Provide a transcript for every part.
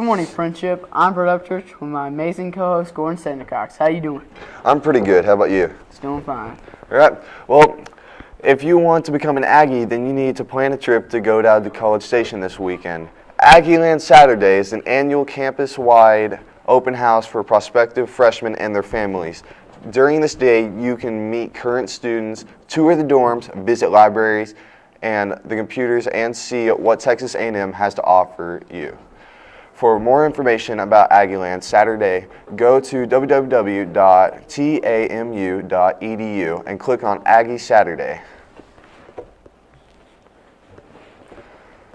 Good morning, friendship. I'm Brett Upchurch with my amazing co-host Gordon Sandercox. How you doing? I'm pretty good. How about you? It's doing fine. All right. Well, if you want to become an Aggie, then you need to plan a trip to go down to College Station this weekend. Aggieland Saturday is an annual campus-wide open house for prospective freshmen and their families. During this day, you can meet current students, tour the dorms, visit libraries and the computers, and see what Texas A&M has to offer you. For more information about Aggieland Saturday, go to www.tamu.edu and click on Aggie Saturday.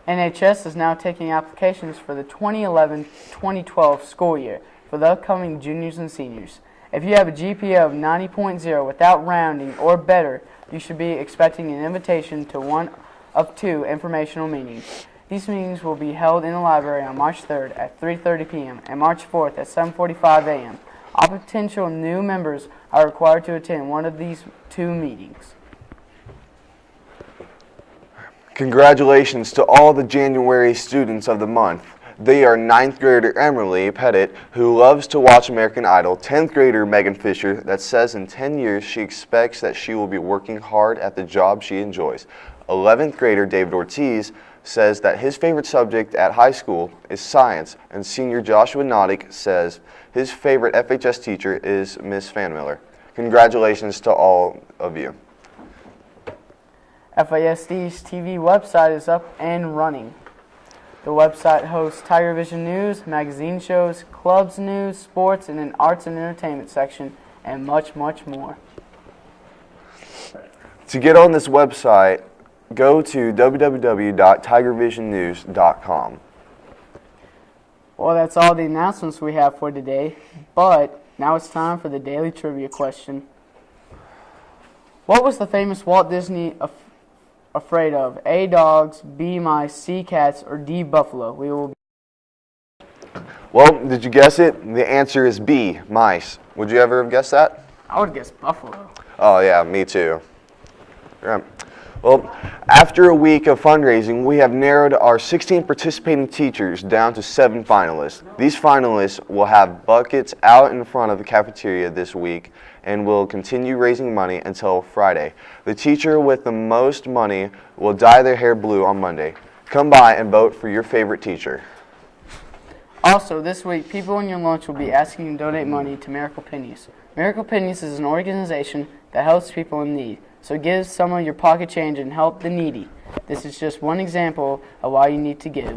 NHS is now taking applications for the 2011-2012 school year for the upcoming juniors and seniors. If you have a GPA of 90.0 without rounding or better, you should be expecting an invitation to one of two informational meetings. These meetings will be held in the library on March 3rd at 3:30 p.m. and March 4th at 7:45 a.m. All potential new members are required to attend one of these two meetings. Congratulations to all the January students of the month. They are 9th grader Emily Pettit, who loves to watch American Idol, 10th grader Megan Fisher, that says in 10 years she expects that she will be working hard at the job she enjoys. 11th grader David Ortiz says that his favorite subject at high school is science, and senior Joshua Nodick says his favorite FHS teacher is Miss Fanmiller. Congratulations to all of you. FISD's TV website is up and running. The website hosts Tiger Vision news, magazine shows, clubs news, sports, and an arts and entertainment section, and much, much more. To get on this website, go to www.tigervisionnews.com. Well, that's all the announcements we have for today, but now it's time for the daily trivia question. What was the famous Walt Disney afraid of? A, dogs, B, mice, C, cats, or D, buffalo? Well, did you guess it? The answer is B, mice. Would you ever have guessed that? I would guess buffalo. Oh yeah, me too. Yeah. Well, after a week of fundraising, we have narrowed our 16 participating teachers down to 7 finalists. These finalists will have buckets out in front of the cafeteria this week and will continue raising money until Friday. The teacher with the most money will dye their hair blue on Monday. Come by and vote for your favorite teacher. Also, this week, people in your lunch will be asking you to donate money to Miracle Pennies. Miracle Pennies is an organization that helps people in need. So give some of your pocket change and help the needy. This is just one example of why you need to give.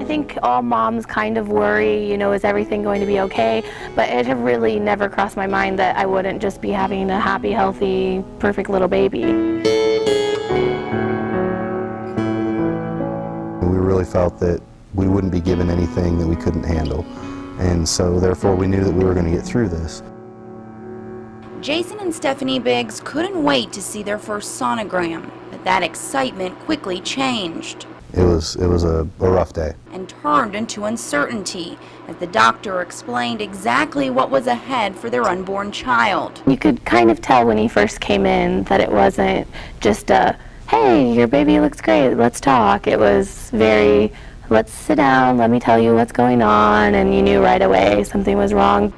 I think all moms kind of worry, is everything going to be okay? But it had really never crossed my mind that I wouldn't just be having a happy, healthy, perfect little baby. We really felt that we wouldn't be given anything that we couldn't handle, and so therefore we knew that we were going to get through this. Jason and Stephanie Biggs couldn't wait to see their first sonogram, but that excitement quickly changed. It was a rough day. And turned into uncertainty as the doctor explained exactly what was ahead for their unborn child. You could kind of tell when he first came in that it wasn't just a, hey, your baby looks great, let's talk. It was very, let's sit down, let me tell you what's going on, and you knew right away something was wrong.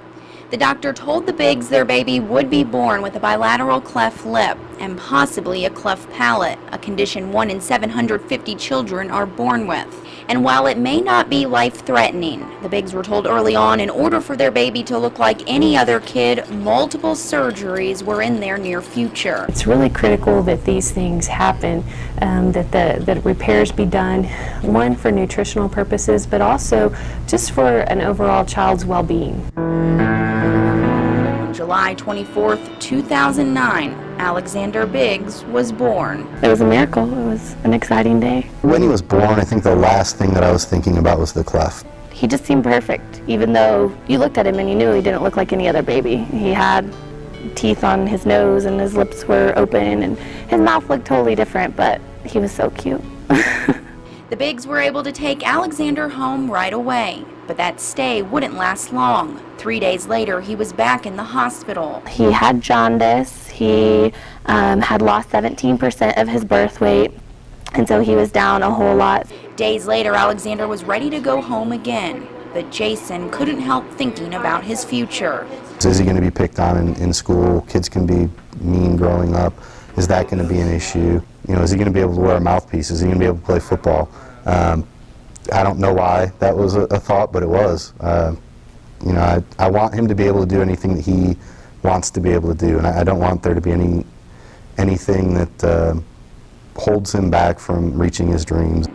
The doctor told the Biggs their baby would be born with a bilateral cleft lip and possibly a cleft palate, a condition 1 in 750 children are born with. And while it may not be life-threatening, the Biggs were told early on in order for their baby to look like any other kid, multiple surgeries were in their near future. It's really critical that these things happen, that repairs be done, one for nutritional purposes, but also just for an overall child's well-being. July 24th, 2009, Alexander Biggs was born. It was a miracle. It was an exciting day. When he was born, I think the last thing that I was thinking about was the cleft. He just seemed perfect, even though you looked at him and you knew he didn't look like any other baby. He had teeth on his nose and his lips were open and his mouth looked totally different, but he was so cute. The Biggs were able to take Alexander home right away, but that stay wouldn't last long. 3 days later, he was back in the hospital. He had jaundice. He had lost 17% of his birth weight, and so he was down a whole lot. Days later, Alexander was ready to go home again, but Jason couldn't help thinking about his future. Is he going to be picked on in school? Kids can be mean growing up. Is that going to be an issue? You know, is he going to be able to wear a mouthpiece? Is he going to be able to play football? I don't know why that was a thought, but it was. You know, I want him to be able to do anything that he wants to be able to do, and I don't want there to be anything that holds him back from reaching his dreams.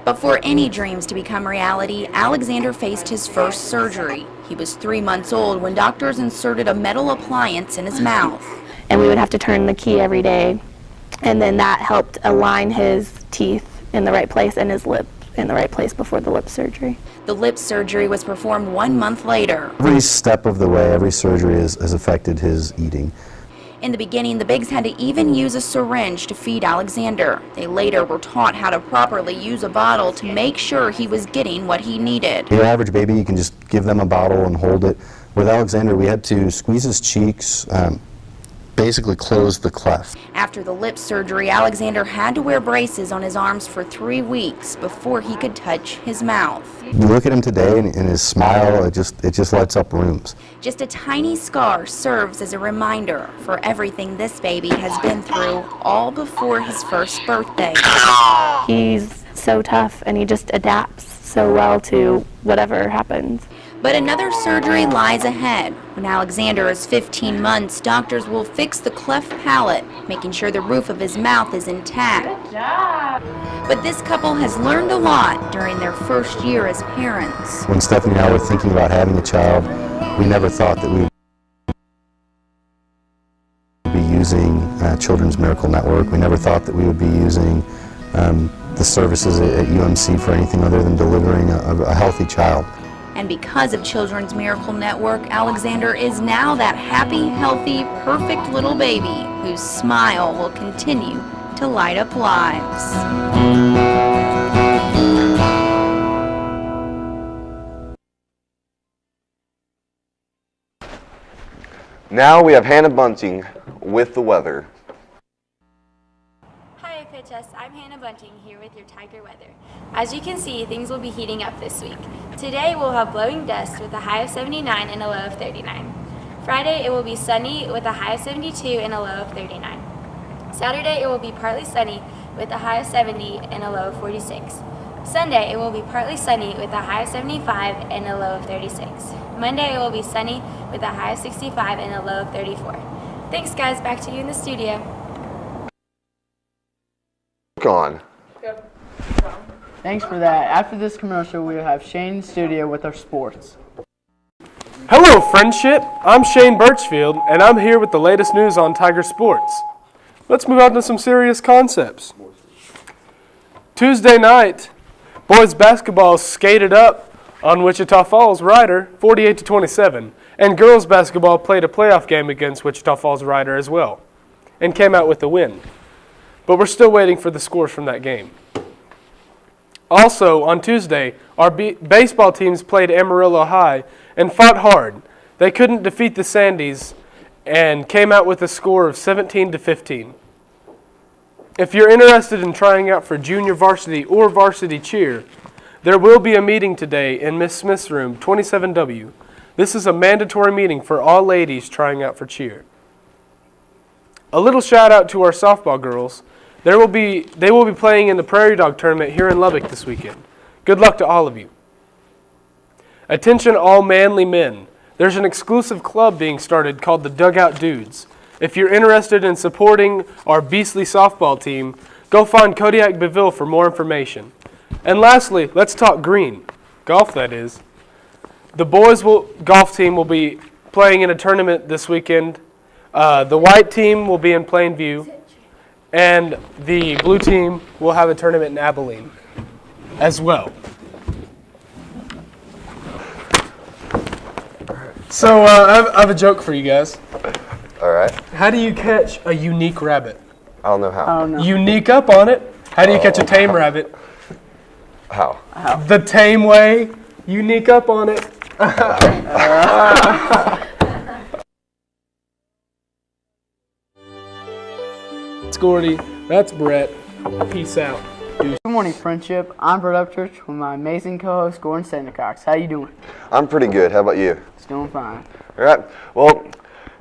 But for any dreams to become reality, Alexander faced his first surgery. He was 3 months old when doctors inserted a metal appliance in his mouth. And we would have to turn the key every day, and then that helped align his teeth in the right place and his lip in the right place before the lip surgery. The lip surgery was performed 1 month later. Every step of the way, every surgery has affected his eating. In the beginning, the Bigs had to even use a syringe to feed Alexander. They later were taught how to properly use a bottle to make sure he was getting what he needed. Your average baby, you can just give them a bottle and hold it. With Alexander, we had to squeeze his cheeks, basically close the cleft. After the lip surgery, Alexander had to wear braces on his arms for 3 weeks before he could touch his mouth. You look at him today, and his smile, it just lights up rooms. Just a tiny scar serves as a reminder for everything this baby has been through, all before his first birthday. He's so tough, and he just adapts so well to whatever happens. But another surgery lies ahead. When Alexander is 15 months, doctors will fix the cleft palate, making sure the roof of his mouth is intact. Good job. But this couple has learned a lot during their first year as parents. When Stephanie and I were thinking about having a child, we never thought that we would be using Children's Miracle Network. We never thought that we would be using the services at UMC for anything other than delivering a healthy child. And because of Children's Miracle Network, Alexander is now that happy, healthy, perfect little baby whose smile will continue to light up lives. Now we have Hannah Bunting with the weather. Hi FHS, I'm Hannah Bunting here with your Tiger weather. As you can see, things will be heating up this week. Today we'll have blowing dust with a high of 79 and a low of 39. Friday it will be sunny with a high of 72 and a low of 39. Saturday it will be partly sunny with a high of 70 and a low of 46. Sunday it will be partly sunny with a high of 75 and a low of 36. Monday it will be sunny with a high of 65 and a low of 34. Thanks guys, back to you in the studio. On. Thanks for that. After this commercial, we will have Shane in the studio with our sports. Hello, friendship. I'm Shane Birchfield, and I'm here with the latest news on Tiger sports. Let's move on to some serious concepts. Tuesday night, boys basketball skated up on Wichita Falls Rider 48-27, and girls basketball played a playoff game against Wichita Falls Rider as well, and came out with a win. But we're still waiting for the scores from that game. Also, on Tuesday, our baseball teams played Amarillo High and fought hard. They couldn't defeat the Sandies and came out with a score of 17-15. If you're interested in trying out for junior varsity or varsity cheer, there will be a meeting today in Miss Smith's room, 27W. This is a mandatory meeting for all ladies trying out for cheer. A little shout out to our softball girls. They will be playing in the Prairie Dog Tournament here in Lubbock this weekend. Good luck to all of you. Attention all manly men. There's an exclusive club being started called the Dugout Dudes. If you're interested in supporting our beastly softball team, go find Kodiak Beville for more information. And lastly, let's talk green. Golf, that is. The boys golf team will be playing in a tournament this weekend. The white team will be in Plainview. And the blue team will have a tournament in Abilene as well. So I have a joke for you guys. All right. How do you catch a unique rabbit? I don't know how. Oh, no. Unique up on it. How do you catch a tame rabbit? How? The tame way. Unique up on it. That's Gordy. That's Brett. Peace out. Good morning, Friendship. I'm Brett Upchurch with my amazing co-host, Gordon Sandercox. How you doing? I'm pretty good. How about you? It's doing fine. All right. Well,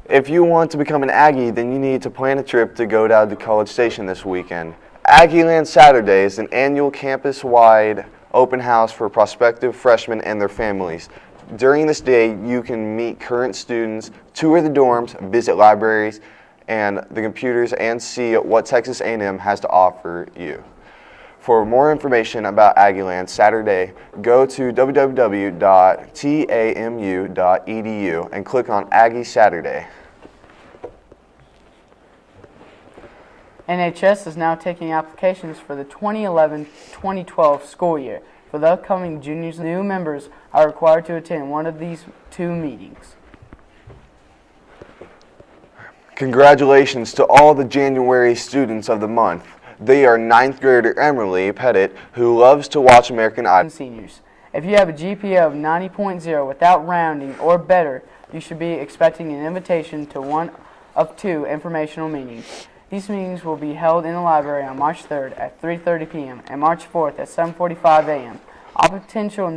if you want to become an Aggie, then you need to plan a trip to go down to College Station this weekend. Aggieland Saturday is an annual campus-wide open house for prospective freshmen and their families. During this day, you can meet current students, tour the dorms, visit libraries and the computers, and see what Texas A&M has to offer you. For more information about Aggieland Saturday, go to www.tamu.edu and click on Aggie Saturday. NHS is now taking applications for the 2011-2012 school year. For the upcoming juniors, new members are required to attend one of these two meetings. Congratulations to all the January students of the month. They are 9th grader Emily Pettit, who loves to watch American Idol. Seniors, if you have a GPA of 90.0 without rounding or better, you should be expecting an invitation to one of two informational meetings. These meetings will be held in the library on March 3rd at 3:30 p.m. and March 4th at 7:45 a.m. All potential